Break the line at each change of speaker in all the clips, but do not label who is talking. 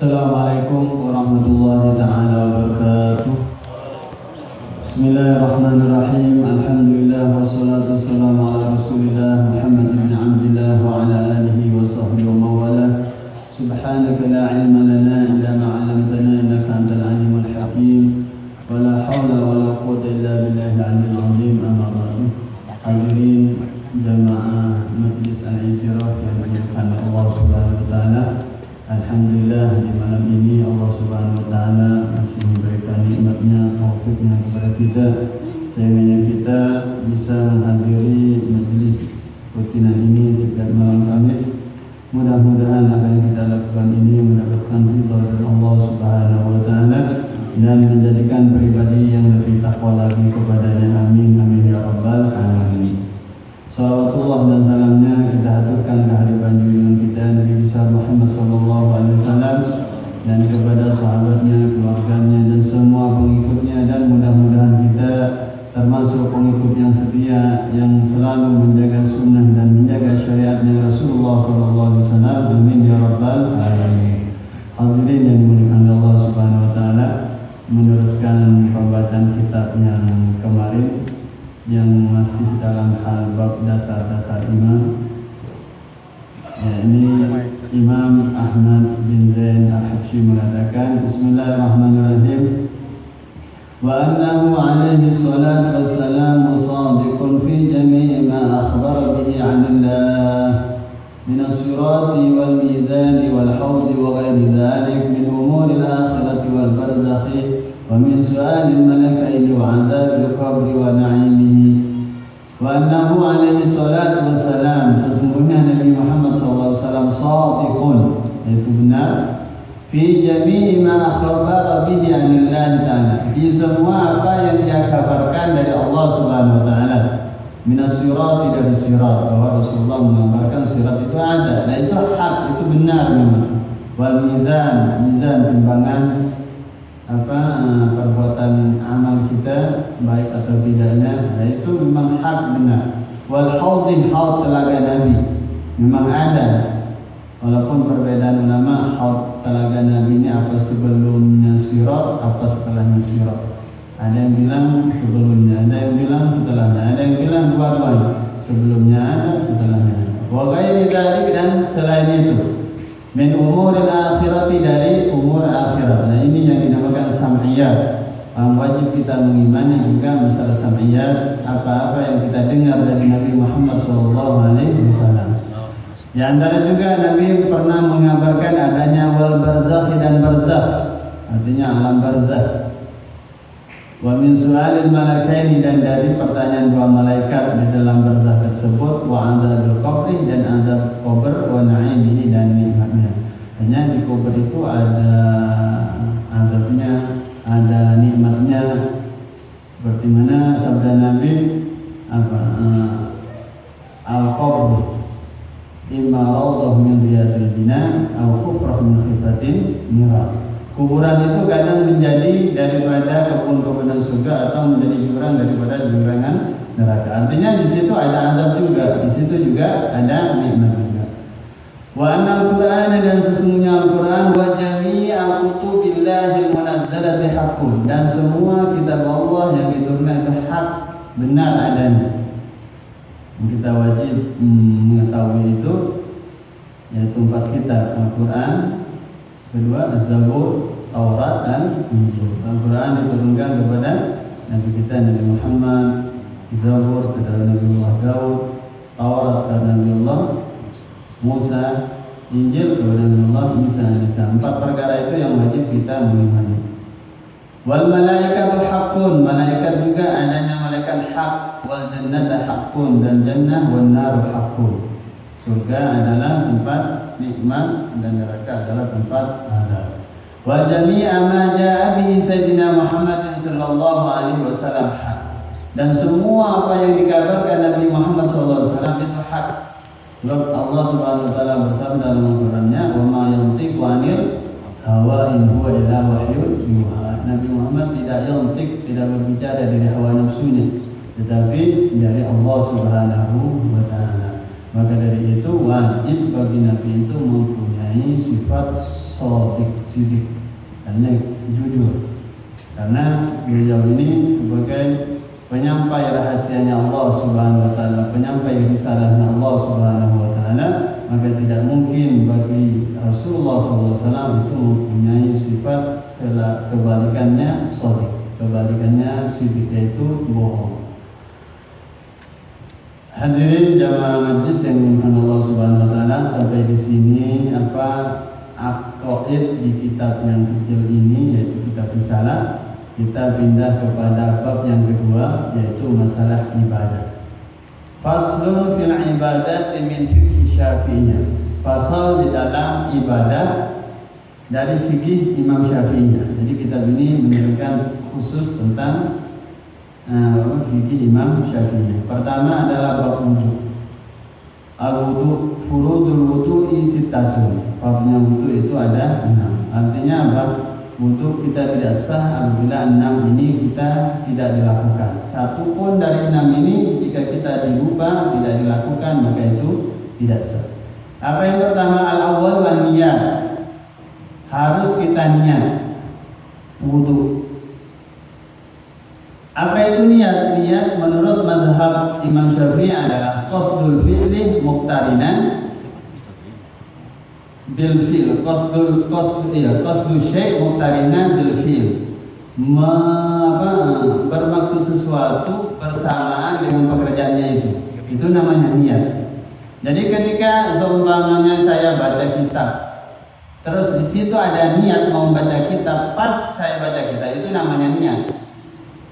Assalamualaikum warahmatullahi ta'ala wabarakatuh. Bismillahirrahmanirrahim. Alhamdulillah wassalatu wassalamu ala rasulillah Muhammad ibn Abdillah wa ala alihi wa sahbihi wa mawala. Subhanaka la ilma lana illa ma 'allamtana innaka antal alimul hakim. Wa la hawla wa la quwwata illa billahil 'aliyyil 'azim. Amma ba'du. Hadirin jamaah majlis al-i'tiraf yang dimuliakan Allah Subhanahu wa taala. Alhamdulillah di malam ini Allah Subhanahu wa taala masih memberikan nikmatnya, taufiknya kepada kita sehingga kita bisa menghadiri majlis rutinan ini setiap malam Kamis. Mudah-mudahan apa yang kita lakukan ini mendapatkan ridha dari Allah Subhanahu wa taala dan menjadikan pribadi yang lebih takwa lagi kepadanya. Amin amin ya rabbal alamin. Salawatullah dan salamnya kita haturkan kehadiran junjungan kita Nabi besar Muhammad sallallahu alaihi wasallam dan kepada sahabatnya, keluarganya dan semua pengikutnya, dan mudah-mudahan kita termasuk pengikut yang setia yang selalu menjaga sunnah dan menjaga syariatnya Rasulullah sallallahu alaihi wasallam. Amin ya rabbal alamin. Hadirin yang dimuliakan Allah Subhanahu wa taala, meneruskan pembacaan kitab yang kemarin yang masih dalam hal bab dasar-dasar iman. Ini Imam Ahmad bin Zain Al-Habsyi mengatakan, Bismillahirrahmanirrahim. Wa annahu alaihi salatu wassalamu sadiqun fi jami'i ma akhbara bihi 'anillah min as-sirati wal mizani wal hawdi wa ghairi dhalik min umuri al-akhirati wal barzakhi wa min su'alil malakaini wa 'adzabil qabri wa na'imihi. Wa annahu alaihi salatu wassalam, sesungguhnya Nabi Muhammad SAW shadiqun, yaitu benar, fi jami'i ma akhbara bihi 'anillah ta'ala, di semua apa yang dia kabarkan dari Allah Subhanahu wa taala. Minas sirati, dari sirat, bahwa Rasulullah mengabarkan sirat itu ada, dan itu hak, itu benar memang. Wal mizan, mizan timbangan perbuatan amal kita baik atau tidaknya, itu memang hak benar. Wal haudin, haud telaga Nabi memang ada, walaupun perbedaan ulama haud telaga Nabi ini apa sebelumnya sirat, apa setelahnya sirat. Ada yang bilang sebelumnya, ada yang bilang setelahnya, ada yang bilang dua-duanya, sebelumnya ada, setelahnya ada. Wa ghairi dzalik, dan selain itu, min umuril akhirati, dari umur akhirat. Nah ini yang dinamakan sam'iyat. Wajib kita mengimani juga masalah sam'iyat, apa-apa yang kita dengar dari Nabi Muhammad SAW. Di antara juga Nabi pernah mengabarkan adanya wal barzakh, dan barzakh artinya alam barzakh. Wa min su'alil malakaini, dan dari pertanyaan dua malaikat di dalam barzakh tersebut. Wa 'adzabil qabri, dan azab kubur. Wa na'imihi, dan nikmatnya. Hanya di kubur itu ada azabnya, ada nikmatnya. Seperti mana sabda Nabi al-qabr imma rawdah min riyadil jinan aw hufrah min khifatin nira. Kuburan itu kadang menjadi daripada kebun-kebunan surga atau menjadi jurang daripada jurangan neraka. Artinya di situ ada azab juga, di situ juga ada nikmat juga. Wa anna al-Qur'ana, dan sesungguhnya Al-Qur'an, wa jami'a kutubillahil munazzalati haqqun, dan semua kitab Allah yang diturunkan itu hak, benar adanya. Kita wajib mengetahui itu, yaitu 4 kitab, Al-Quran, kedua Az-Zabur, Taurat, dan Injil. Al-Quran diturunkan kepada Nabi kita Nabi Muhammad, Zabur kepada Nabi Allah Daud, Taurat kepada Nabi Allah Musa, Injil kepada Nabi Allah Isa. 4 perkara itu yang wajib kita mengimani. Wal malaikatu haqqun, malaikat juga adanya malaikat hak. Wal jannatu haqqun, dan jannah. Wan naru haqqun, surga adalah tempat nikmat dan neraka adalah tempat azab. Wa jami'a ma jaa'a bihi sayyidina Muhammad sallallahu alaihi wasallam haq, dan semua apa yang dikabarkan Nabi Muhammad sallallahu alaihi wasallam itu hak. Allah Subhanahu wa taala bersabda dalam Al-Qur'annya, "Wa ma yantiqu 'anil hawa in huwa illa wahyun yuha." Nabi Muhammad tidak yantiq, tidak berbicara dari hawa nafsunya, tetapi dari Allah Subhanahu wa taala. Maka dari itu wajib bagi Nabi itu mempunyai mempunyai sifat sidik dan jujur, karena beliau ini sebagai penyampai rahasianya Allah Subhanahu wa taala, penyampai risalahnya Allah Subhanahu wa taala, maka tidak mungkin bagi Rasulullah SAW itu mempunyai sifat kebalikannya shadiq, kebalikannya sidik, yaitu bohong. Hadirin jamaah majlis yang dimuliakan Allah Subhanahu wa taala, sampai di sini aqaid di kitab yang kecil ini, yaitu kitab Risalah. Kita pindah kepada bab yang kedua, yaitu masalah ibadah. Faslun fil ibadat min fiqh Syafi'iyah. Fasal di dalam ibadah dari fikih Imam Syafi'iyah. Jadi kitab ini menerangkan khusus tentang fikih Imam Syafi'iyah. Pertama adalah bab wudu. Al-wudu, furudul wudu'i sittatun. Babnya wudu itu ada 6. Artinya apa? Wudu kita tidak sah apabila 6 ini kita tidak dilakukan. Satu pun dari 6 ini jika kita dilupa tidak dilakukan, maka itu tidak sah. Apa yang pertama? Al-awwal wan niyat. Harus kita niat wudu. Apa itu niat? Niat menurut mazhab Imam Syafi'i adalah qasdul fi'li muqtarinan bil fi'l, qasdul syai' muqtarinan bil fi'l. Bermaksud sesuatu bersamaan dengan pekerjaannya itu namanya niat. Jadi ketika seumpamanya saya baca kitab, terus di situ ada niat mau baca kitab, pas saya baca kitab, itu namanya niat.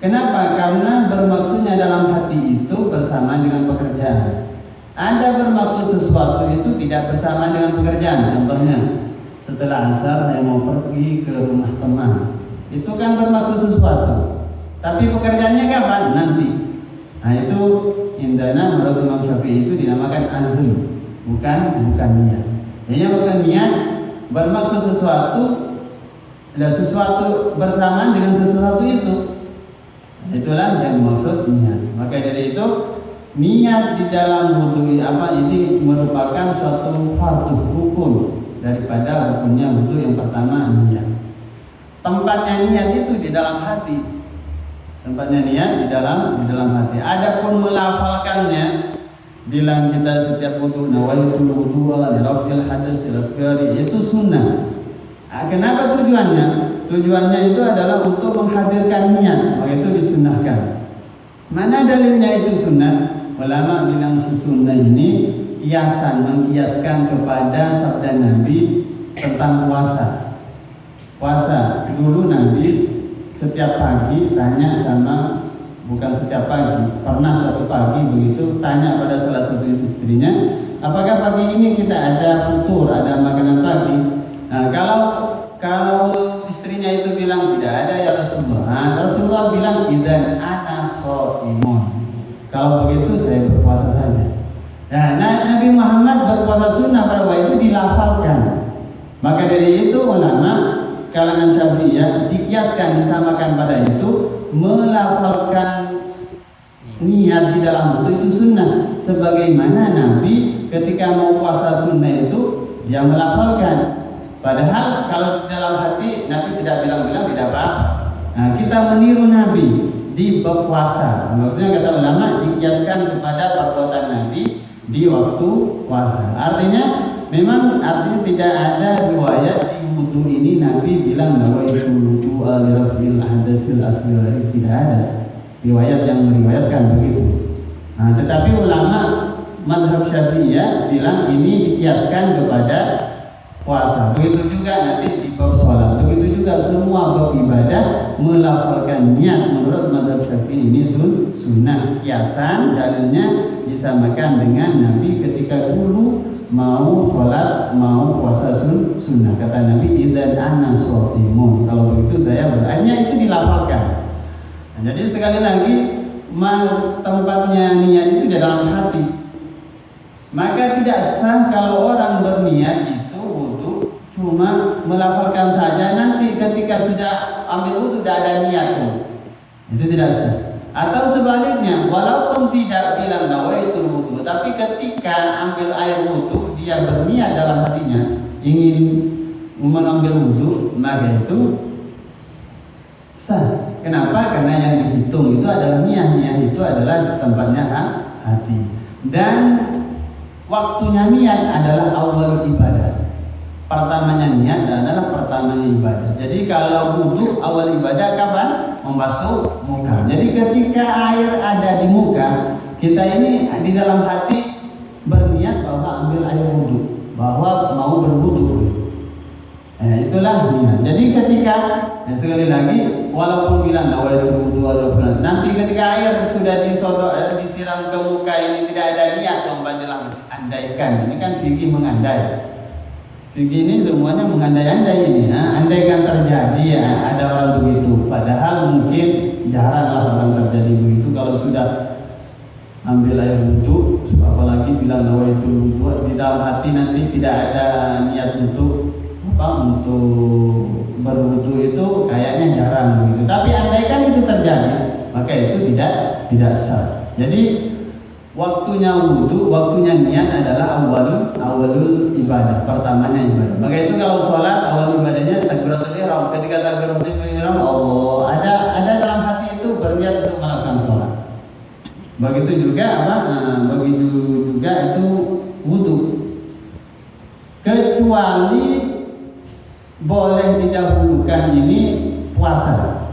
Kenapa? Karena bermaksudnya dalam hati itu bersamaan dengan pekerjaan. Ada bermaksud sesuatu itu tidak bersamaan dengan pekerjaan. Contohnya, setelah asar saya mau pergi ke rumah teman. Itu kan bermaksud sesuatu. Tapi pekerjaannya kapan? Nanti. Nah itu indana menurut Imam Syafi'i itu dinamakan azm, bukan niat. Jadi bukan niat bermaksud sesuatu dan sesuatu bersamaan dengan sesuatu itu. Itulah yang dimaksud niat. Maka dari itu niat di dalam wudu ini merupakan suatu fardu, rukun daripada rukunnya wudu. Yang pertama niat. Tempatnya niat itu di dalam hati. Tempatnya niat di dalam hati. Adapun melafalkannya, bilang kita setiap wudu nawaitul wudu'a li raf'il hadatsil asghari, itu sunnah. Kenapa tujuannya? Tujuannya itu adalah untuk menghadirkan niat, maka itu disunnahkan. Mana dalilnya itu sunnah? Ulama bilang sunnah ini mengkiaskan kepada sabda Nabi tentang puasa. Puasa dulu Nabi setiap pagi tanya sama, bukan setiap pagi, pernah suatu pagi begitu tanya pada salah satu istrinya, apakah pagi ini kita ada futur, ada makanan pagi? Nah, kalau istrinya itu bilang tidak ada ya Rasulullah. Nah, Rasulullah bilang idzan ana shaimun. Kalau begitu saya berpuasa saja. Nah, Nabi Muhammad berpuasa sunnah pada waktu itu dilafalkan. Maka dari itu ulama kalangan Syafi'iyah dikiaskan, disamakan pada itu melafalkan niat di dalam wudu itu sunnah. Sebagaimana Nabi ketika mau puasa sunnah itu dia melafalkan. Padahal kalau di dalam hati Nabi tidak bilang-bilang tidak apa-apa. Nah, kita meniru Nabi di berpuasa. Maksudnya kata ulama dikiaskan kepada perbuatan Nabi di waktu puasa. Artinya memang tidak ada riwayat di wudu ini Nabi bilang nawaitul wudu'a li raf'il hadatsil asghari, tidak ada riwayat yang meriwayatkan begitu. Nah, tetapi ulama mazhab Syafi'iyah bilang ini dikiaskan kepada puasa. Begitu juga nanti di bab sholat. Begitu juga semua bab ibadah melafalkan niat menurut mazhab Syafi'i ini sunnah. Kiasan dalilnya disamakan dengan Nabi ketika dulu mau sholat, mau puasa sunnah. Kata Nabi idzan ana shaimun. Kalau begitu saya berarti itu dilafalkan. Nah, jadi sekali lagi tempatnya niat itu di dalam hati. Maka tidak sah kalau orang berniat cuma melafalkan saja, nanti ketika sudah ambil wudu tidak ada niat semua. Itu tidak sah. Atau sebaliknya, walaupun tidak bilang nawaitul wudu, tapi ketika ambil air wudu dia berniat dalam hatinya, ingin mengambil wudhu, maka itu sah. Kenapa? Karena yang dihitung itu adalah niat. Niat itu adalah tempatnya hati. Dan waktunya niat adalah awal ibadah. Pertamanya niat adalah pertamanya ibadah. Jadi kalau wudhu awal ibadah kapan? Membasuh muka. Jadi ketika air ada di muka, kita ini di dalam hati berniat bahwa ambil air wudhu, bahwa mau berwudhu. Itulah niat. Jadi ketika sekali lagi, walaupun bilang nawaitu wudhu nanti ketika air sudah disiram ke muka ini tidak ada niat, sombanilah andaikan. Ini kan fikih mengandai. Fikih ini semuanya mengandai-andai ini. Andaikan terjadi ada orang begitu. Padahal mungkin jaranglah orang terjadi begitu. Kalau sudah ambil air wudhu, apalagi bilang nawaitu wudhu, di dalam hati nanti tidak ada niat untuk berwudu, itu kayaknya jarang begitu. Tapi andaikan itu terjadi, maka itu tidak sah. Jadi waktunya wudu, waktunya niat adalah awalul ibadah, pertamanya ibadah. Maka itu kalau sholat awal ibadahnya takbiratul ihram. Ketika takbiratul ihram, Allah ada dalam hati itu berniat untuk melakukan sholat. Begitu juga begitu juga itu wudu. Kecuali boleh didahulukan ini puasa.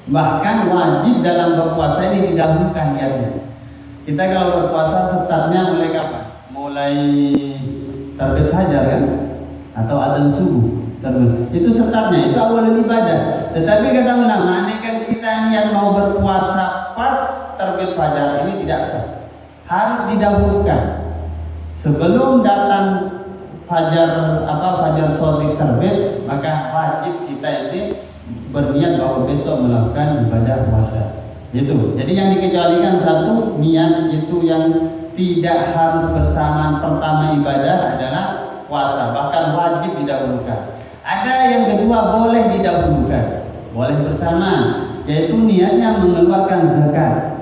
Bahkan wajib dalam berpuasa ini didahulukan niatnya. Kita kalau berpuasa startnya mulai kapan? Mulai terbit fajar kan? Atau adzan subuh terbit. Itu startnya, itu awal ibadah. Tetapi kata ulama, kan kita niat mau berpuasa pas terbit fajar ini tidak sah. Harus didahulukan. Sebelum datang fajar shadiq terbit, maka wajib kita ini berniat bahwa besok melakukan ibadah puasa. Itu. Jadi yang dikecualikan satu, niat itu yang tidak harus bersamaan pertama ibadah adalah puasa, bahkan wajib didahulukan. Ada yang kedua boleh didahulukan, boleh bersamaan, yaitu niatnya mengeluarkan zakat.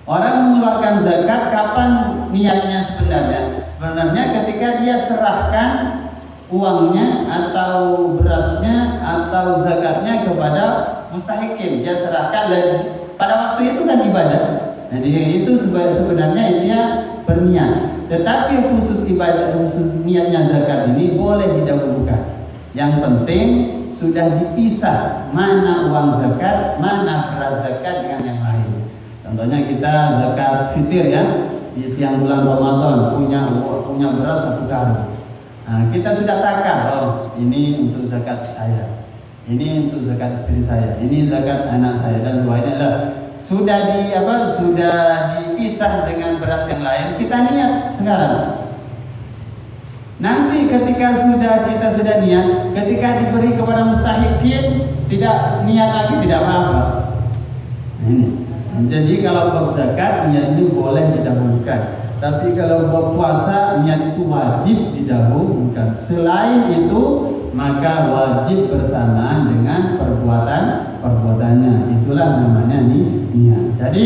Orang mengeluarkan zakat kapan niatnya sebenarnya? Sebenarnya ketika dia serahkan uangnya atau berasnya atau zakatnya kepada mustahikin, dia serahkan pada waktu itu kan ibadah. Jadi itu sebenarnya dia berniat. Tetapi khusus ibadah, khusus niatnya zakat ini boleh didahulukan. Yang penting sudah dipisah mana uang zakat, mana beras zakat dengan yang lain. Contohnya kita zakat fitir ya, di siang bulan Ramadan punya beras 1 karung. Nah, kita sudah takar, ini untuk zakat saya, ini untuk zakat istri saya, ini zakat anak saya dan sebagainya. Sudah dipisah dengan beras yang lain, kita niat sekarang. Nanti ketika kita sudah niat, ketika diberi kepada mustahikin tidak niat lagi tidak apa-apa. Ini. Jadi kalau bab zakat niat ini boleh didahulukan. Tapi kalau bab puasa niat itu wajib didahulukan. Selain itu maka wajib bersamaan dengan perbuatannya. Itulah namanya niat. Jadi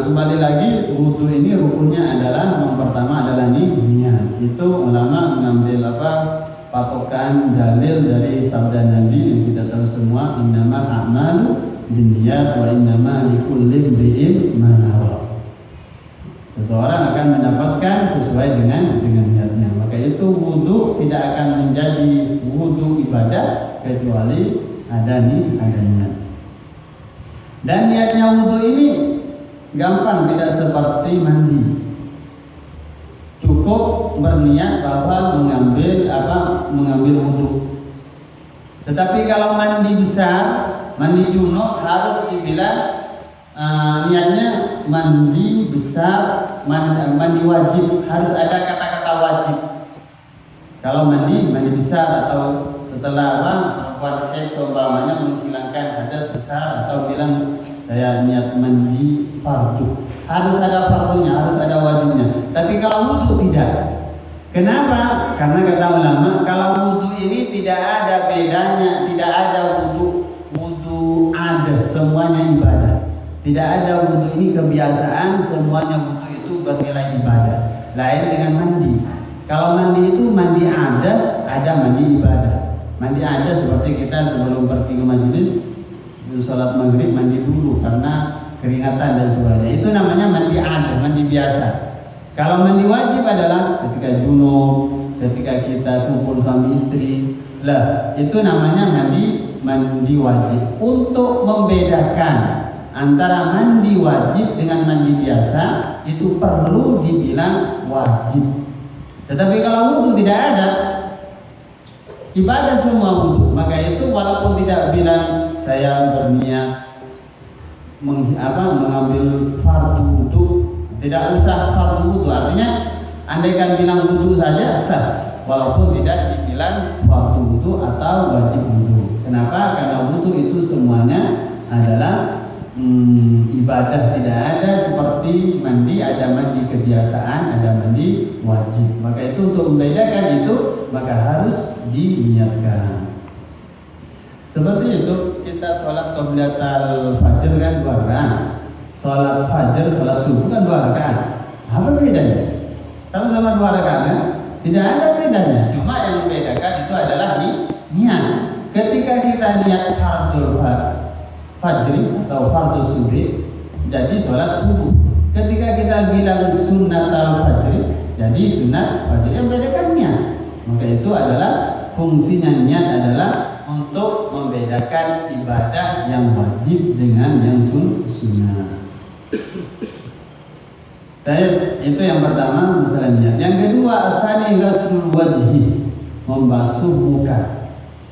kembali lagi wudu ini rukunnya adalah yang pertama adalah niat. Itu ulama mengambil patokan dalil dari sabda Nabi yang kita tahu semua, innamal a'malu binniyat wa innama likulli imri'in ma nawa. Seseorang akan mendapatkan sesuai dengan niatnya. Maka itu wudu tidak akan menjadi wudu ibadah kecuali ada niat. Dan niatnya wudu ini gampang, tidak seperti mandi. Cukup berniat bahwa mengambil wudu. Tetapi kalau mandi besar, mandi junub harus dibilang niatnya mandi besar, mandi wajib, harus ada kata-kata wajib. Kalau mandi besar atau setelah perempuan haid seumpamanya menghilangkan hadas besar atau bilang saya niat mandi fardu, harus ada fardunya, harus ada wajibnya. Tapi kalau wudu tidak. Kenapa? Karena kata ulama, kalau wudu ini tidak ada bedanya, tidak ada wudu ada, semuanya ibadah. Tidak ada wudu ini kebiasaan, semuanya wudu itu bernilai ibadah. Lain dengan mandi. Kalau mandi itu mandi ada mandi ibadah. Mandi ada seperti kita sebelum pergi ke majelis, sholat maghrib mandi dulu karena keringatan dan sebagainya. Itu namanya mandi ada, mandi biasa. Kalau mandi wajib adalah ketika junub, ketika kita kumpul suami istri, lah itu namanya mandi wajib. Untuk membedakan antara mandi wajib dengan mandi biasa itu perlu dibilang wajib. Tetapi kalau wudu tidak ada, ibadah semua wudu, maka itu walaupun tidak bilang saya berniat mengambil fardu wudu, tidak usah fardu wudu, artinya andaikan bilang wudu saja sah, walaupun tidak dibilang fardu wudu atau wajib wudu. Kenapa? Karena wudu itu semuanya adalah ibadah, tidak ada seperti mandi, ada mandi kebiasaan, ada mandi wajib. Maka itu untuk membedakan itu maka harus diniatkan. Seperti itu kita sholat qoblatul fajr kan 2 rakaat, sholat fajr, sholat subuh kan 2 rakaat. Apa bedanya? Sama-sama 2 rakaat kan? Tidak ada bedanya. Cuma yang membedakan itu adalah niat. Ketika kita niat fardul fajri atau fardhu subuh, jadi sholat subuh. Ketika kita bilang sunnatul fajri, jadi sunat fajri, yang bedakan niat. Maka itu adalah fungsinya niat adalah untuk membedakan ibadah yang wajib dengan yang sunnah. Itu yang pertama masalah niat. Yang kedua asani ghaslul wajhi, membasuh muka.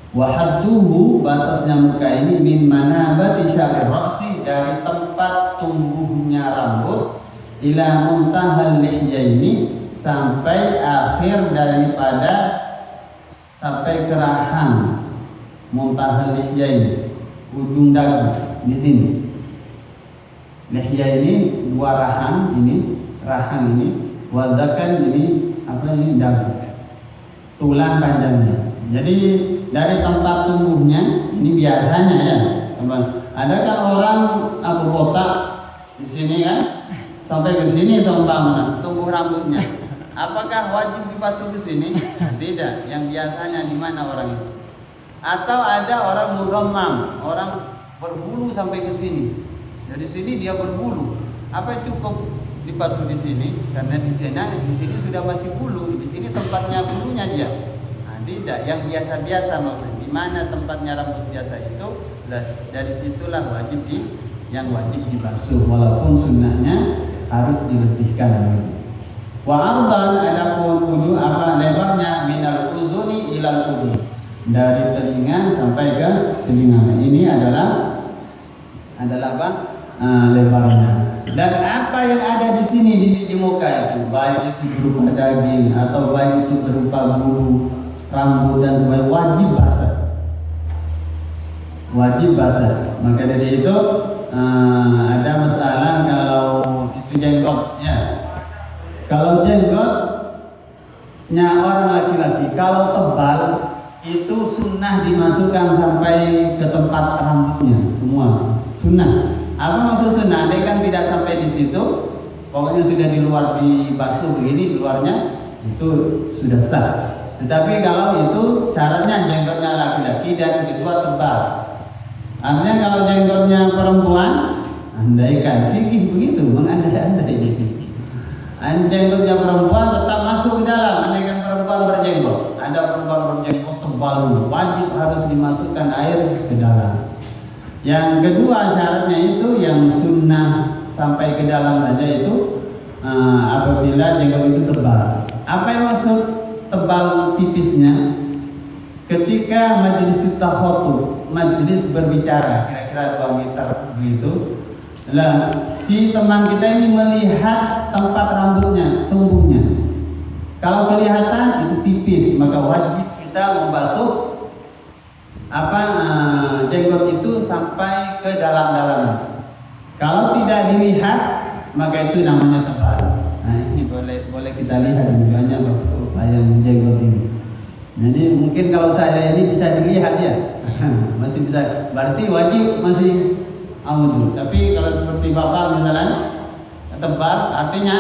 Wahadduhu, batasnya muka ini min manabati sya'ri ra'si, dari tempat tumbuhnya rambut, ila muntahal lihyaini, sampai akhir daripada sampai ke rahang. Muntahal lihyaini, ujung dagu di sini. Lihya ini 2 rahang, ini rahang ini, wadakan ini dagu, tulang panjangnya. Jadi dari tempat tumbuhnya ini biasanya ya, teman. Ada kan orang botak di sini kan, sampai ke sini seumpama tumbuh rambutnya. Apakah wajib dibasuh di sini? Tidak. Yang biasanya di mana orang itu? Atau ada orang mughammam, orang berbulu sampai ke sini. Dari sini dia berbulu. Apa cukup dibasuh di sini? Karena di sini sudah masih bulu, di sini tempatnya bulunya dia. Tidak, yang biasa-biasa maksudnya. Di mana tempatnya rambut biasa itu, dari situlah yang wajib dibasuh, walaupun sunnahnya harus dilebihkan. Wa ardan, adapun wudu lebarnya minal uzuni ilal udhun, dari telinga sampai ke telinga. Ini adalah apa? Lebarnya. Dan apa yang ada di sini di muka itu, baik itu berupa daging atau baik itu berupa bulu, rambut dan sebagainya, wajib basah. Maka dari itu ada masalah kalau itu jenggot ya. Kalau jenggotnya orang laki-laki kalau tebal itu sunnah dimasukkan sampai ke tempat rambutnya semua, sunnah. Apa maksud sunnah? Andai kan tidak sampai di situ, pokoknya sudah di luar dibasuh begini, di luarnya itu sudah sah. Tetapi kalau itu syaratnya jenggotnya laki-laki dan kedua tebal. Artinya kalau jenggotnya perempuan, andaikan fikih begitu, mengandai-andai. Jenggotnya perempuan tetap masuk ke dalam. Andaikan perempuan berjenggot, ada perempuan berjenggot tebal, wajib harus dimasukkan air ke dalam. Yang kedua syaratnya itu yang sunnah sampai ke dalam saja itu apabila jenggot itu tebal. Apa yang maksud tebal tipisnya? Ketika majelis takhotub, majelis berbicara kira-kira 2 meter begitu, lah si teman kita ini melihat tempat rambutnya, tumbuhnya. Kalau kelihatan itu tipis, maka wajib kita membasuh jenggot itu sampai ke dalam-dalam. Kalau tidak dilihat, maka itu namanya tebal. Nah ini boleh kita lihat banyak yang jenggot ini. Jadi mungkin kalau saya ini bisa dilihat ya, masih bisa. Berarti wajib masih wudu. Tapi kalau seperti bapak misalnya tebal, artinya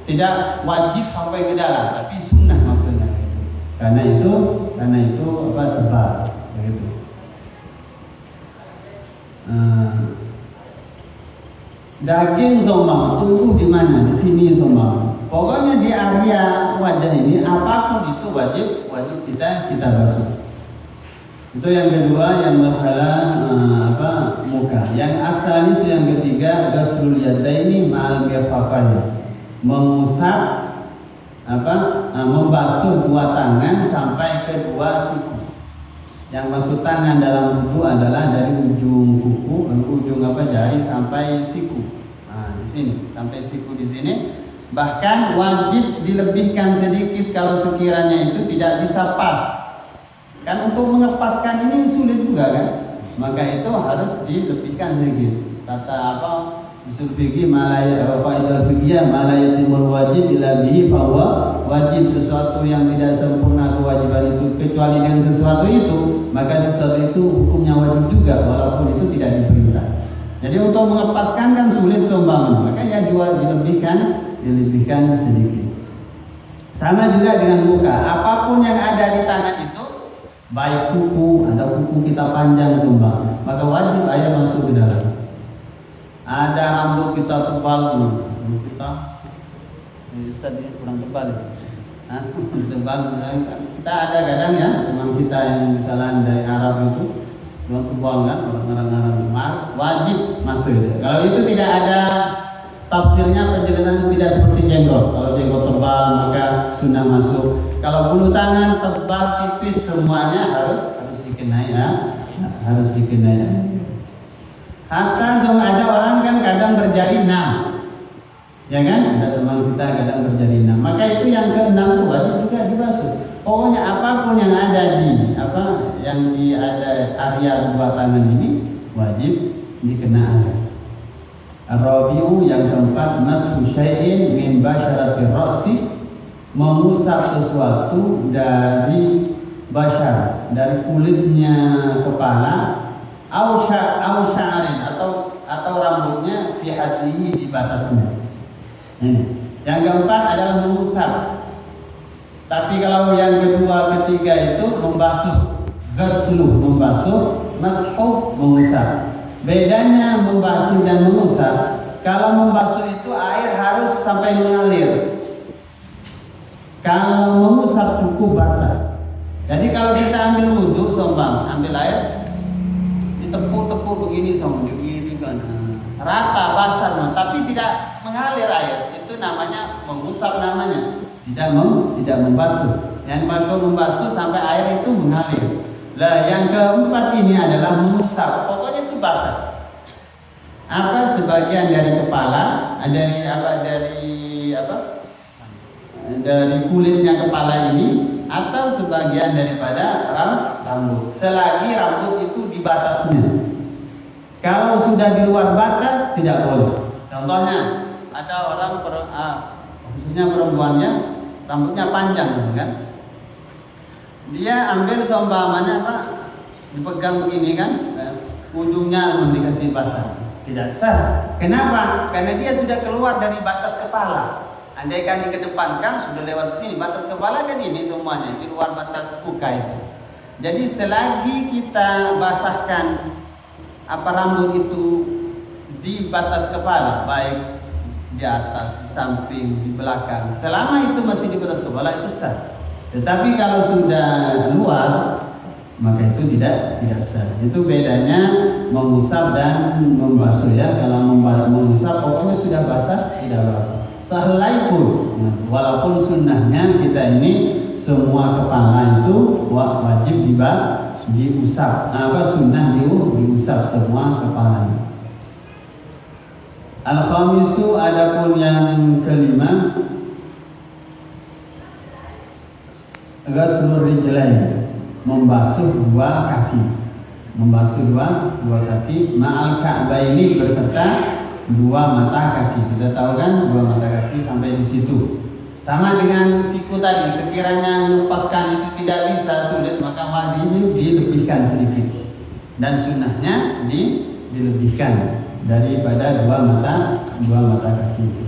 tidak wajib sampai ke dalam, tapi sunnah maksudnya. Karena itu apa, tebal begitu. Daging sombang tumbuh di mana? Di sini sombang. Pokoknya di area wajah ini apapun itu wajib kita basuh. Itu yang kedua, yang masalah muka. Yang asalis yang ketiga, ghaslul yadaini ma'al mirfaqain. Mengusap membasuh dua tangan sampai ke dua siku. Yang maksud tangan dalam wudu adalah dari ujung kuku, ujung jari sampai siku. Nah, di sini sampai siku di sini. Bahkan wajib dilebihkan sedikit kalau sekiranya itu tidak bisa pas. Kan untuk mengepaskan ini sulit juga kan? Maka itu harus dilebihkan sedikit. Kata usul fikih faidul fikih malayatimul wajib illa bihi bahwa wajib sesuatu yang tidak sempurna kewajiban itu kecuali dengan sesuatu itu, maka sesuatu itu hukumnya wajib juga walaupun itu tidak diperintah. Jadi untuk mengepaskan kan sulit seumpama, maka ya dilebihkan sedikit. Sama juga dengan muka, apapun yang ada di tangan itu, baik kuku atau kuku kita panjang seumpama, maka wajib air masuk ke dalam. Ada rambut kita tebal, rambut kita kurang tebal ya. Tebal, kita ada kadang ya teman kita yang misalnya dari Arab itu kurang tebal kan, orang-orang wajib masuk itu. Kalau itu tidak ada tafsirnya, penjelasan tidak seperti jenggot. Kalau jenggot tebal maka sunnah masuk. Kalau bulu tangan tebal tipis semuanya harus dikenai ya, harus dikenai ya. Hatta ada orang kan kadang berjari 6, ya kan? Ada teman kita kadang berjari 6. Maka itu yang ke-6 itu wajib juga dibasuh. Pokoknya apapun yang ada di area dua tangan ini wajib dikena air. Ar-rabi'u yang keempat, nasfu syai'in min basyaratir ra'si, mengusap sesuatu dari basyar, dari kulitnya kepala, au sya'arin atau rambutnya fi hadhihi, di batasnya. Yang keempat adalah mengusap. Tapi kalau yang kedua, ketiga itu membasuh, ghaslu membasuh, mashu mengusap. Bedanya membasuh dan mengusap, kalau membasuh itu air harus sampai mengalir. Kalau mengusap cukup basah. Jadi kalau kita ambil wudhu ambil air, ditepuk-tepuk begini begini kan, rata basah, tapi tidak mengalir air, itu namanya mengusap namanya, tidak membasuh. Yang baru membasuh sampai air itu mengalir. Lah yang keempat ini adalah mengusap, pokoknya itu basah. Sebagian dari kepala, dari kulitnya kepala ini, atau sebagian daripada rambut, selagi rambut itu di batasnya. Kalau sudah di luar batas tidak boleh. Contohnya ada orang khususnya perempuannya rambutnya panjang kan, dia ambil seumpamanya dipegang begini kan, ujungnya dikasih basah, tidak sah. Kenapa? Karena dia sudah keluar dari batas kepala. Andaikan dikedepankan sudah lewat sini, batas kepala kan ini semuanya di luar batas muka itu. Jadi selagi kita basahkan rambut itu di batas kepala, baik di atas, di samping, di belakang, selama itu masih di batas kepala itu sah. Tetapi kalau sudah luar, maka itu tidak sah. Itu bedanya mengusap dan membasuh ya. Kalau mengusap pokoknya sudah basah tidak apa-apa. Sahlai pun, walaupun sunnahnya kita ini semua kepala itu wajib diusap. Sunnah diusap semua kepala. Al-khamisu, adapun yang kelima, ghaslur rijlain, membasuh dua kaki, dua kaki, ma'al ka'baini, beserta dua mata kaki. Kita tahu kan dua mata kaki sampai di situ. Sama dengan siku tadi, sekiranya melepaskan itu tidak bisa, sulit, maka wajib dilebihkan sedikit. Dan sunnahnya dilebihkan daripada dua mata kaki itu.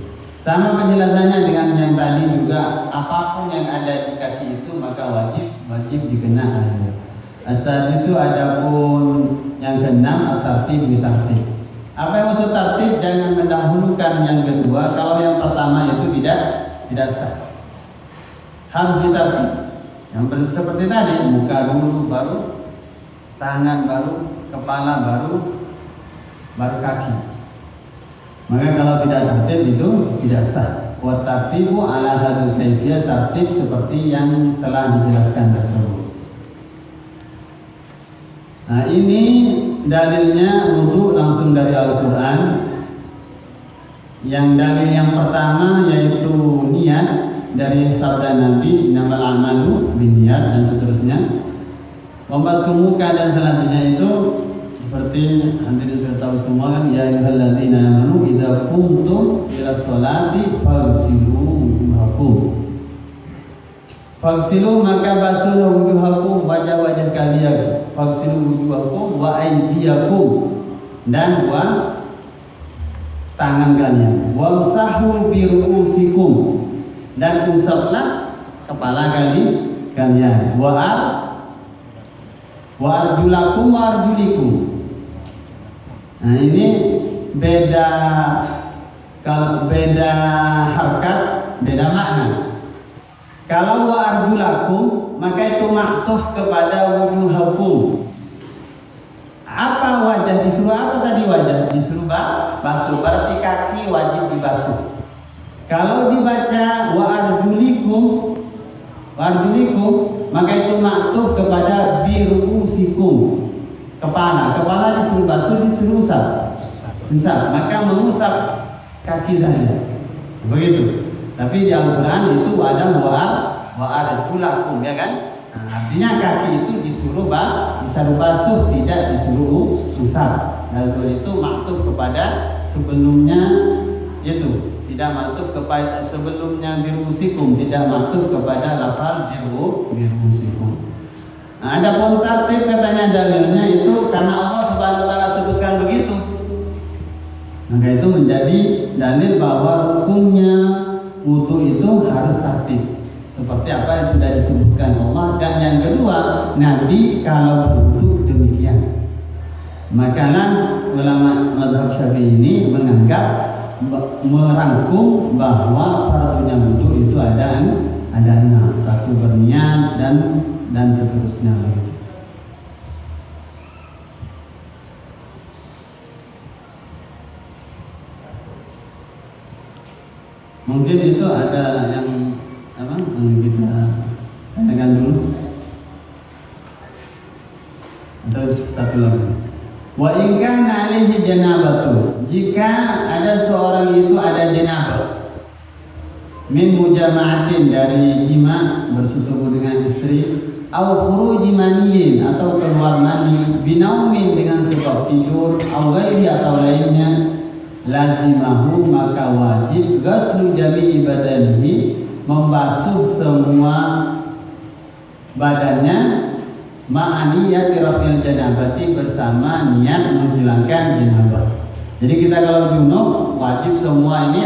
Sama penjelasannya dengan yang tadi juga, apapun yang ada di kaki itu maka wajib dikena air. As-sadisu adapun yang keenam at-tartib bitartib. Apa yang maksud tartib? Jangan mendahulukan yang kedua kalau yang pertama itu tidak sah. Harus ditartib. Yang seperti tadi, muka dulu baru tangan baru kepala baru kaki. Maka kalau tidak tertib itu tidak sah. Wa tartibu ala hadil kaifiyah, tartib seperti yang telah dijelaskan tersebut. Nah, ini dalilnya wudu langsung dari Al-Qur'an. Yang dalil yang pertama yaitu niat dari sabda Nabi, innamal a'malu binniyat dan seterusnya. Membasumuka dan selanjutnya itu seperti hadirin sudah tahu semua kan, ya ayyuhalladzina amanu idza qumtum ila sholati faghsilu wujuhakum. Faghsilu maka basuhlah wujuhakum, wajah-wajah kalian. Faghsilu wujuhakum wa aydiyakum, dan tangan kalian. Wamsahu bi ru'usikum, dan usaplah kepala kalian. Wa arjulakum wa arjulikum. Nah, ini beda harkat, beda makna. Kalau wa arjulakum maka itu maktuf kepada wujuhakum. Apa wajah disuruh apa tadi? Wajah disuruh basuh, berarti kaki wajib dibasuh. Kalau dibaca wa arjulikum maka itu maktuf kepada biruusikum. Kepala disuruh basuh, disuruh usap, maka mengusap kaki saja. Begitu. Tapi di Al-Quran itu ada wa arjulakum, ya kan? Nah, artinya kaki itu disuruh basuh, tidak disuruh usap. Lalu itu maktuf kepada sebelumnya, itu tidak maktuf kepada sebelumnya biruusikum, tidak maktuf kepada lafal biruusikum. Nah, adapun tartib katanya dalilnya itu karena Allah Subhanahu wa taala sebutkan begitu. Maka itu menjadi dalil bahwa rukunnya wudu itu harus tartib. Seperti apa yang sudah disebutkan Allah. Dan yang kedua, Nabi kalau wudu demikian. Makalah ulama mazhab Syafi'i ini menganggap merangkum bahwa fardunya wudu itu ada 6. Satu berniat dan seterusnya begitu. Mungkin itu ada yang kita tanyakan dulu atau satu lagi. Wa in kana alaihi janabatu, jika ada seorang itu ada janabah min mujama'atin, dari jima bersetubuh dengan istri, au khuruji maniyin, atau keluar mani, binaumin dengan sebab tidur, au ghairi atau lainnya, lazimahu maka wajib ghuslu jami'i badanihi, membasuh semua badannya, ma'aniyati rafil janabati, bersama niat menghilangkan janabah. Jadi kita kalau junub wajib semua ini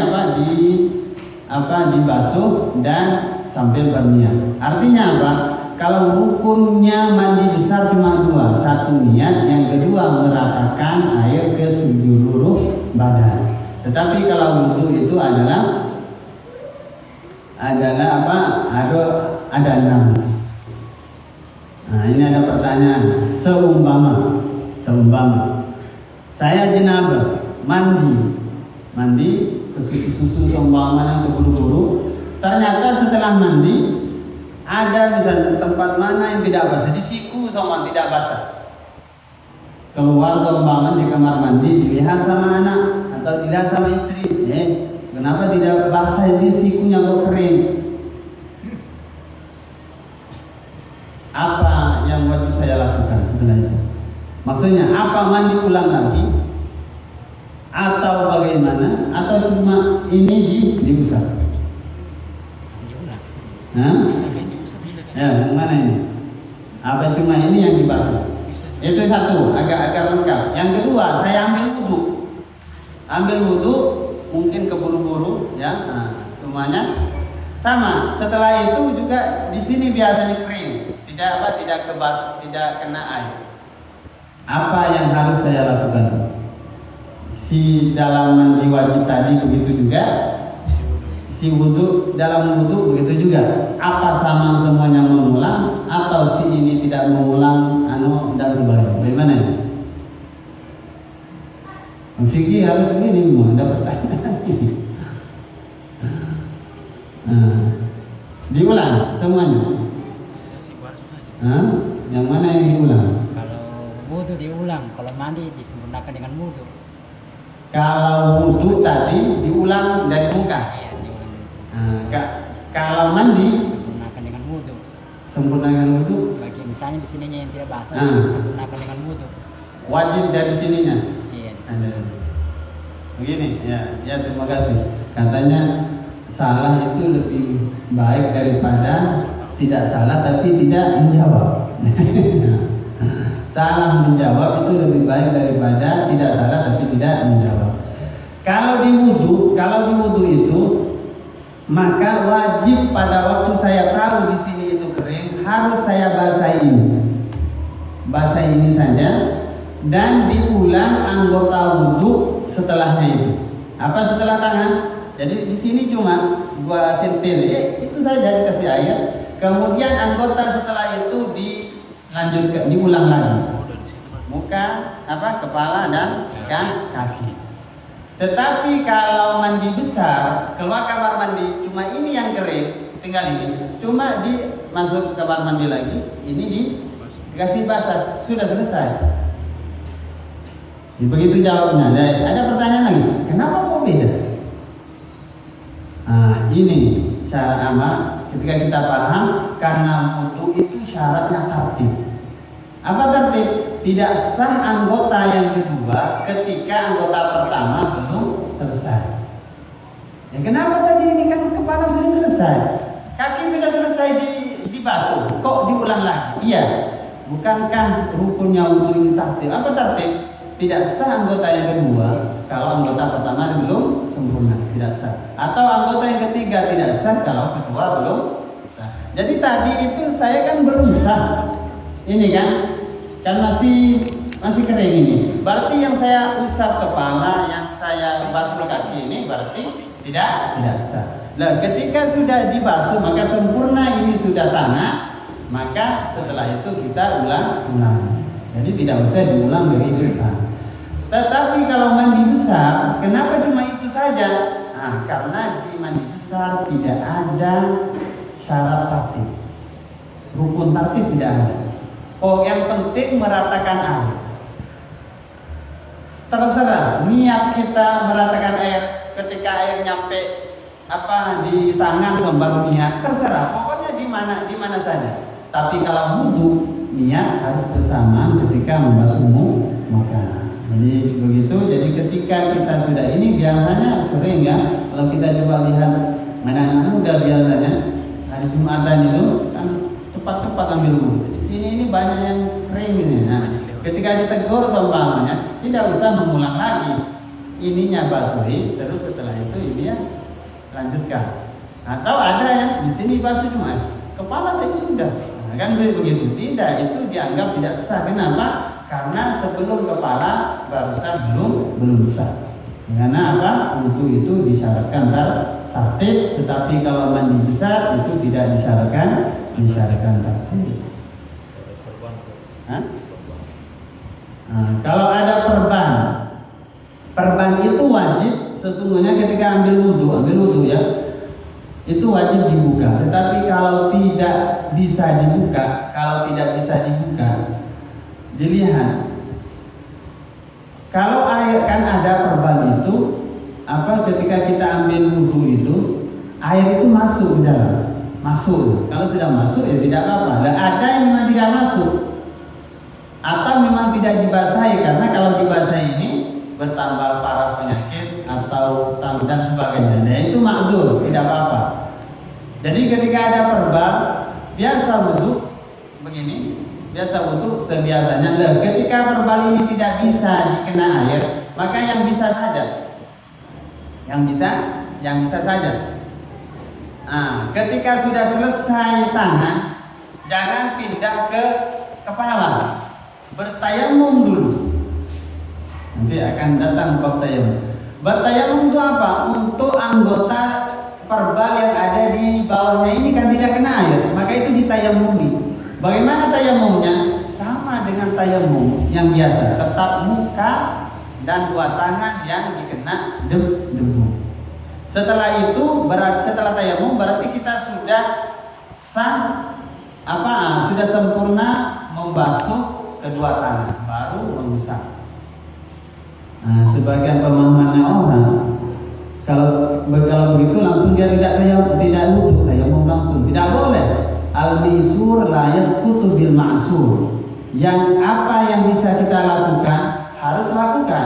dibasuh dan sambil berniat. Artinya apa? Kalau rukunnya mandi besar cuma 2, satu niat, yang kedua meratakan air ke seluruh badan. Tetapi kalau wudu itu adalah ada 6. Nah, ini ada pertanyaan. Seumpama saya janabah, mandi ke susu seumpama yang keburu-buru, ternyata setelah mandi ada misalnya tempat mana yang tidak basah, di siku sama tidak basah. Keluar seumpama di kamar mandi, dilihat sama anak atau dilihat sama istri, kenapa tidak basah, ini sikunya kok kering? Apa yang wajib saya lakukan setelah itu? Maksudnya apa, mandi ulang lagi atau bagaimana, atau cuma ini diusap? Ya, mana ini? Apa cuma ini yang dibasuh? Itu satu, agak lengkap. Yang kedua, saya ambil wudhu, mungkin keburu-buru, ya. Semuanya sama. Setelah itu juga di sini biasanya kering, tidak kena air. Apa yang harus saya lakukan? Si dalam mandi wajib tadi begitu juga, si wudu dalam wudu begitu juga. Apa sama semuanya mengulang atau si ini tidak mengulang dan sebagainya? Bagaimana ini? Fikih harus begini, mau ada pertanyaan ini. Diulang semuanya. Yang mana yang diulang?
Kalau wudu diulang, kalau mandi disempurnakan dengan wudu.
Kalau wudu tadi diulang dari muka.
Iya, diulang.
Kalau mandi
disempurnakan dengan wudu.
Sempurna dengan wudu.
Bagi misalnya di sininya yang tidak basah, disempurnakan dengan wudu.
Wajib dari sininya.
Iya, di sini.
Begini, ya terima kasih. Katanya salah itu lebih baik daripada tidak salah tapi tidak menjawab. Salah menjawab itu lebih baik daripada tidak salah tapi tidak menjawab. Kalau di wudu itu maka wajib pada waktu saya tahu di sini itu kering harus saya basahi ini saja dan diulang anggota wudu setelahnya itu. Apa setelah tangan? Jadi di sini cuma gua sentil, itu saja dikasih air. Kemudian anggota setelah itu dilanjutkan, diulang lagi. Muka, kepala dan kaki. Tetapi kalau mandi besar, keluar kamar mandi, cuma ini yang kering, tinggal ini. Cuma masuk ke kamar mandi lagi, ini dikasih basah, sudah selesai. Begitu jawabnya. Ada pertanyaan lagi, kenapa kok beda? Ini syarat amal. Ketika kita paham, karena wudu itu syaratnya tertib. Apa tertib? Tidak sah anggota yang kedua ketika anggota pertama belum selesai. Ya kenapa tadi ini kan kepala sudah selesai, kaki sudah selesai dibasuh, kok diulang lagi? Iya, bukankah rukunnya wudu ini tertib? Apa tertib? Tidak sah anggota yang kedua kalau anggota pertama belum sempurna, tidak sah. Atau anggota yang ketiga tidak sah kalau kedua belum sah. Jadi tadi itu saya kan belum sah. Ini kan masih kering ini. Berarti yang saya usap kepala, yang saya basuh kaki ini berarti tidak sah. Nah, ketika sudah dibasuh maka sempurna ini sudah tangan, maka setelah itu kita ulang. Jadi tidak usah diulang dari depan. Tetapi kalau mandi besar, kenapa cuma itu saja? Karena di mandi besar tidak ada syarat tertib, rukun tertib tidak ada. Yang penting meratakan air. Terserah niat kita meratakan air ketika air nyampe di tangan baru niat, terserah. Pokoknya di mana saja. Tapi kalau wudu niat harus bersamaan ketika membasuh muka. Jadi begitu. Jadi ketika kita sudah ini biasanya sering ya, kalau kita coba lihat anak-anak muda biasanya hari Jumatan itu kan cepat-cepat ambil wudu. Di sini ini banyak yang kering ini. Ketika ditegur seumpamanya tidak usah mengulang lagi, ininya basuhi, terus setelah itu ini ya lanjutkan. Atau ada yang di sini basuh cuma kepala saja sudah. Kan begitu, tidak, itu dianggap tidak sah. Kenapa? Karena sebelum kepala barusan belum sah. Karena wudu itu disyaratkan tertib, tetapi kalau mandi besar itu tidak disyaratkan tertib. Kalau ada perban itu wajib sesungguhnya ketika ambil wudu ya. Itu wajib dibuka. Tetapi kalau tidak bisa dibuka, dilihat. Kalau air kan ada perban itu, ketika kita ambil wudu itu, air itu masuk ke dalam. Masuk. Kalau sudah masuk ya tidak apa-apa. Dan ada yang memang tidak masuk. Atau memang tidak dibasahi, karena kalau dibasahi ini bertambah parah penyakit atau dan sebagainya. Nah itu makzur, tidak apa-apa. Jadi ketika ada perban, biasa wudu begini, sebiasanya. Ketika perban ini tidak bisa dikena air, maka yang bisa saja yang bisa saja. Nah, ketika sudah selesai tangan, jangan pindah ke kepala. Bertayamum dulu. Nanti akan datang bab tayamum. Bertayamum itu apa? Untuk anggota perbal yang ada di bawahnya ini kan tidak kena air, maka itu ditayamumi. Bagaimana tayamumnya? Sama dengan tayamum yang biasa, tetap muka dan dua tangan yang dikena debu. Setelah itu setelah tayamum berarti kita sudah sudah sempurna membasuh kedua tangan, baru mengusap. Nah, sebagian pemahamannya orang kalau begitu langsung dia tidak wudhu, tayamum langsung. Tidak boleh. Al-misur la yasqutu bil ma'sur. Yang apa yang bisa kita lakukan harus lakukan.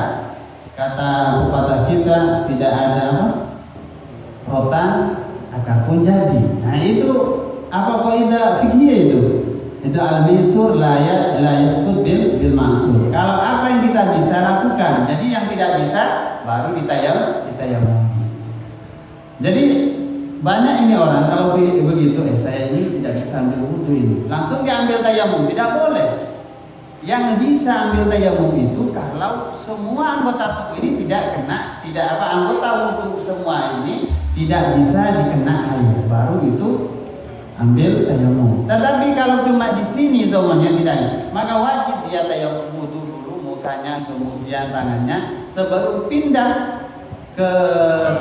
Kata pepatah kita, tidak ada rotan akar pun jadi. Nah, itu apa kaidah fikih itu? Itu al-misur la yasqut bil ma'sur. Kalau apa yang kita bisa lakukan, jadi yang tidak bisa baru ditayamum. Jadi banyak ini orang kalau begitu, saya ini tidak bisa ambil wudhu ini, langsung diambil tayamum. Tidak boleh. Yang bisa ambil tayamum itu kalau semua anggota tubuh ini anggota wudhu semua ini tidak bisa dikena air, baru itu ambil tayamum. Tetapi kalau cuma di sini semuanya tidak, maka wajib dia tayamum wudhu dulu mukanya, kemudian tangannya, sebelum pindah ke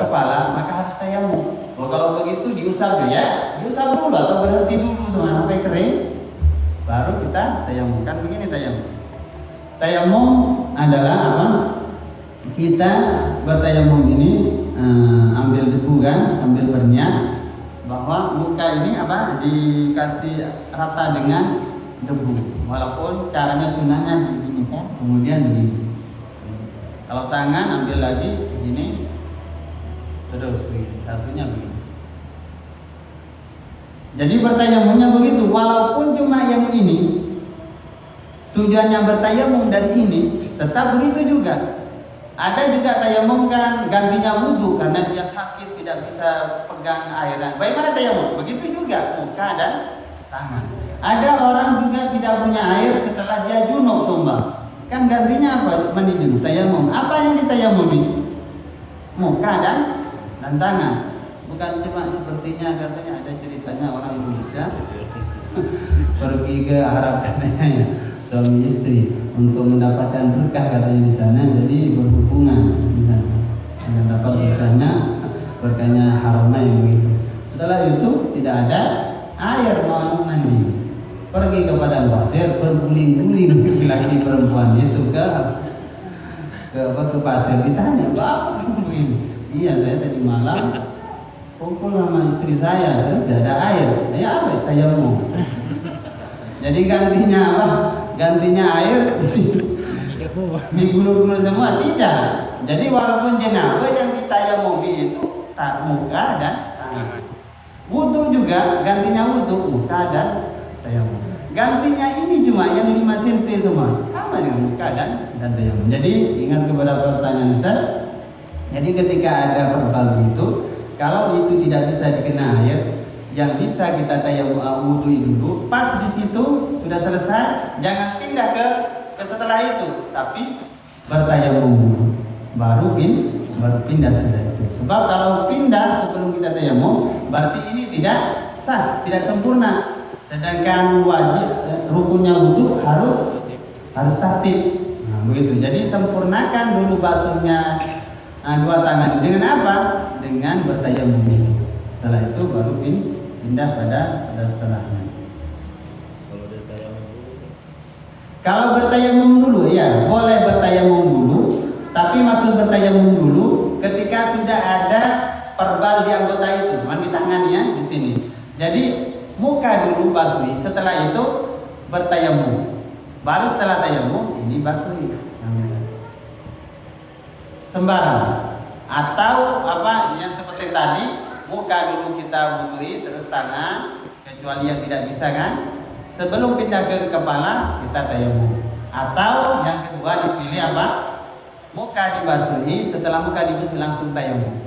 kepala maka harus tayamum. Kalau begitu diusap dulu atau berhenti dulu sampai kering, baru kita tayamum. Kan begini tayamum. Tayamum adalah apa? Kita bertayamum ini ambil debu kan, sambil berniat bahwa muka ini dikasih rata dengan debu. Walaupun caranya sunnahnya begini kan, kemudian begini. Kalau tangan ambil lagi begini, terus begini, satunya begini. Jadi bertayamumnya begitu, walaupun cuma yang ini, tujuannya bertayamum dari ini, tetap begitu juga. Ada juga tayamum kan gantinya wudhu karena dia sakit tidak bisa pegang air. Bagaimana tayamum? Begitu juga muka dan tangan. Ada orang juga tidak punya air setelah dia junub sumpah. Kan gantinya apa? Mandi junub, tayamum. Apa yang ditayamumi? Muka dan tangan. Bukan cuma sepertinya katanya ada ceritanya orang Indonesia pergi ke Arab katanya suami istri untuk mendapatkan berkah katanya di sana, jadi berhubungan di sana. Dan dapat berkahnya haramain begitu. Setelah itu tidak ada air mau mandi. Pergi ke padang pasir berguling-guling laki perempuan itu ke pasir, ditanya, "Bapak ini?" "Iya, saya tadi malam kumpul sama istri saya, terus tidak ada air." "Ya apa? Tayamum." Jadi gantinya apa? Gantinya air digulung-gulung semua, tidak. Jadi walaupun jenabah yang ditayamumi itu muka dan tangan. Wudu juga gantinya wudu, muka dan tayamum. Gantinya ini cuma yang 5 cm semua, sama dengan muka dan tayamum. Jadi ingat kepada pertanyaan Ustaz. Jadi ketika ada verbal itu, kalau itu tidak bisa dikena air, yang bisa kita tayamum wudu dulu. Pas di situ sudah selesai, jangan pindah ke setelah itu, tapi bertayamum dulu, baru berpindah setelah itu. Sebab kalau pindah sebelum kita tayamum, berarti ini tidak sah, tidak sempurna. Sedangkan wajib rukunnya wudu harus tertib. Nah, begitu. Jadi sempurnakan dulu basuhnya dua tangan. Dengan apa? Dengan bertayamum. Setelah itu baru pindah pada setelahnya. Kalau bertayamum dulu, ya boleh bertayamum dulu. Tapi maksud bertayamum dulu ketika sudah ada perbal di anggota itu, cuma di tangannya di sini. Jadi muka dulu basuhi, setelah itu bertayamum. Baru setelah tayamum ini basuhi. Sembarang. Atau apa yang seperti tadi, muka dulu kita wuduhi, terus tangan, kecuali yang tidak bisa kan. Sebelum pindah ke kepala kita tayamum. Atau yang kedua dipilih apa? Muka dibasuhi, setelah muka dibasuhi langsung tayamum.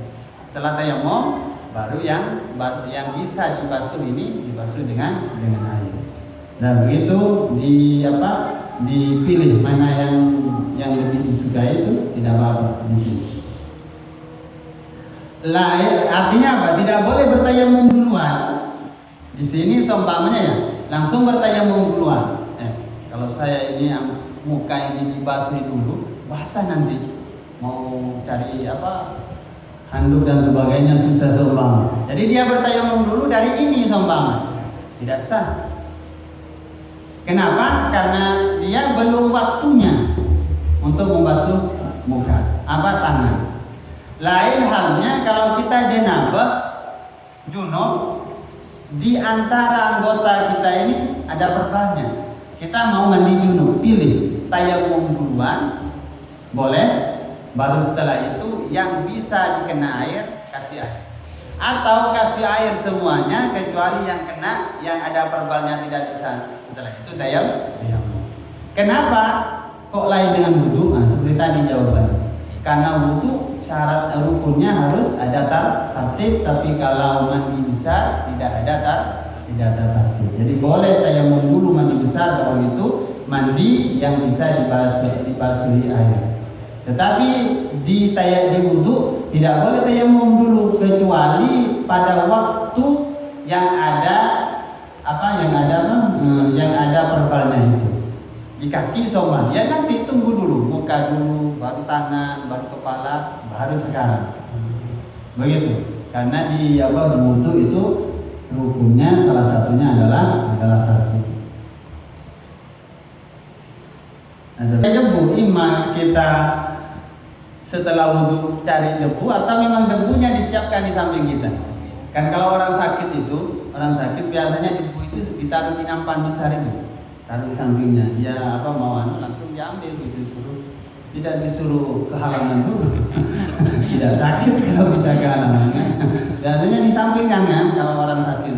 Setelah tayamum baru yang bisa dibasuh ini dibasuh dengan air. Dan begitu dipilih mana yang lebih disukai itu tidak apa-apa. Lain artinya apa? Tidak boleh bertayamum duluan. Di sini seumpamanya ya, langsung bertayamum duluan. Kalau saya ini muka ini dibasuh dulu, basah nanti. Mau cari handuk dan sebagainya susah seumpama. Jadi dia bertayamum dulu dari ini seumpama. Tidak sah. Kenapa? Karena dia belum waktunya untuk membasuh muka, tangan. Lain halnya kalau kita janabah, junub, di antara anggota kita ini ada perbalnya. Kita mau mandi junub, pilih tayamum duluan, boleh. Baru setelah itu yang bisa dikena air, kasih air. Atau kasih air semuanya kecuali yang ada perbalnya tidak bisa. Setelah itu tayamum. Kenapa kok lain dengan wudu? Nah, seperti tadi jawabannya. Karena wudu syarat rukunnya harus ada tartib, tapi kalau mandi besar tidak ada tartib. Jadi boleh tayamum dulu mandi besar, baru itu mandi yang bisa dibasuhi air. Tetapi di wudu tidak boleh tayamum dulu kecuali pada waktu yang ada perbalnya itu. Di kaki sombang, ya nanti tunggu dulu, muka dulu, baru tangan, baru kepala, baru sekarang. Begitu. Karena di wudu itu rukunnya salah satunya adalah tartib. Debu, imam kita setelah wudu cari debu atau memang debunya disiapkan di samping kita. Kan kalau orang sakit biasanya debu itu ditaruh di nampan besar itu. Taruh di sampingnya, dia langsung diambil tidak disuruh ke halaman dulu. Tidak sakit kalau bisa ke halaman. Biasanya di samping kan kalau orang sakit.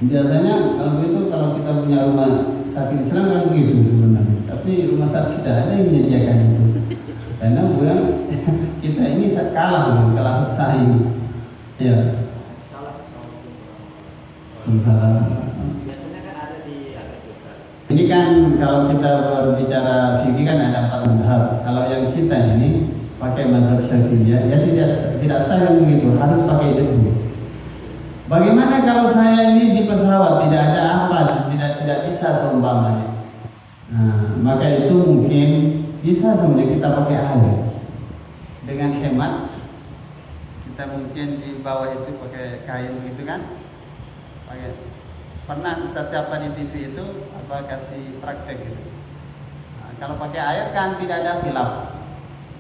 Biasanya kalau kita punya rumah sakit Islam kan begitu sebenarnya. Tapi rumah sakit tidak ada yang menyediakan itu. Karena kita ini kalah bersaing. Ya. Ini kan kalau kita berbicara fikih kan ada 4 mazhab. Kalau yang kita ini pakai mazhab Syafi'iyah, ya tidak sah yang begitu, harus pakai debu. Bagaimana kalau saya ini di pesawat tidak ada tidak bisa seumpamanya. Nah, maka itu mungkin bisa sebenarnya kita pakai air. Dengan hemat kita mungkin di bawah itu pakai kain begitu kan? Pernah Ustaz siapa di TV itu kasih praktek gitu. Nah, kalau pakai air kan tidak ada khilaf.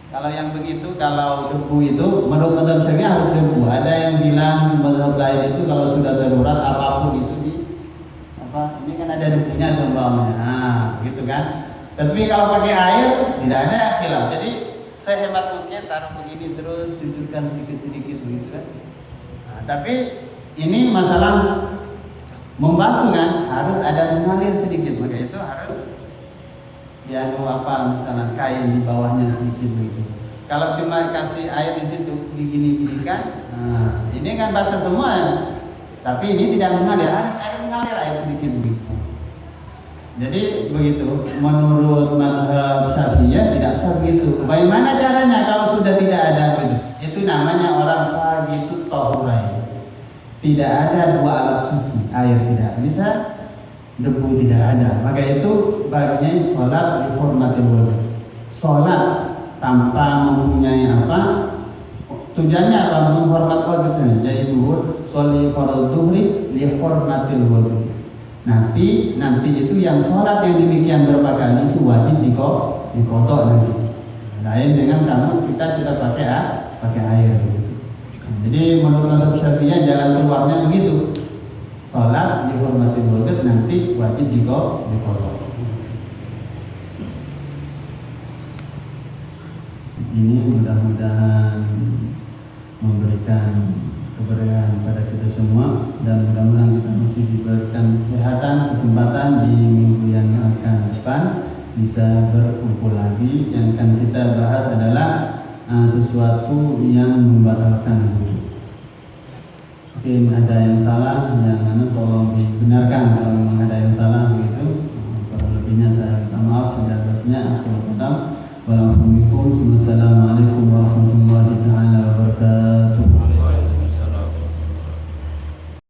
Kalau yang begitu, kalau debu itu menurut mazhab Syafi'i harus debu. Ada yang bilang mazhab lain itu kalau sudah darurat apapun itu ini kan ada debunya seumpamanya. Nah, gitu kan. Tapi kalau pakai air tidak ada khilaf. Jadi sehebat mungkin taruh begini terus cucurkan sedikit-sedikit begitu kan. Nah, tapi ini masalah membasuh kan harus ada mengalir sedikit, maka itu harus misalnya kain di bawahnya sedikit begitu. Kalau cuma kasih air di situ begini kan, nah, ini kan basah semua, tapi ini tidak mengalir, harus ada mengalir air sedikit begitu. Jadi begitu, menurut mazhab Syafi'iyah tidak sah begitu. Bagaimana caranya kalau sudah tidak ada begitu? Itu namanya orang fagitu tahurai. Tidak ada 2 alat suci, air tidak bisa, debu tidak ada. Maka itu baginya sholat dihormati wudu. Sholat tanpa mempunyai tujuannya menghormat wudu. Jadi sholi fardhu dhuhri dihormati wudu. Nanti itu yang sholat yang demikian berapa kali itu wajib dikotok nanti. Lain dengan kamu kita sudah pakai air gitu. Jadi menurut mazhab Syafi'iyah jalan keluarnya begitu. Sholat dihormati wudu nanti wajib dikotok. Ini mudah-mudahan memberikan keberkahan pada kita semua dan mudah-mudahan kita masih diberikan kesehatan, kesempatan di minggu yang akan depan bisa berkumpul lagi. Yang akan kita bahas adalah sesuatu yang membatalkan wudhu. Mungkin ada yang salah, yang tolong dibenarkan kalau memang ada yang salah begitu. Kalau lebihnya saya minta maaf, tidak atasnya. Assalamualaikum warahmatullahi wabarakatuh.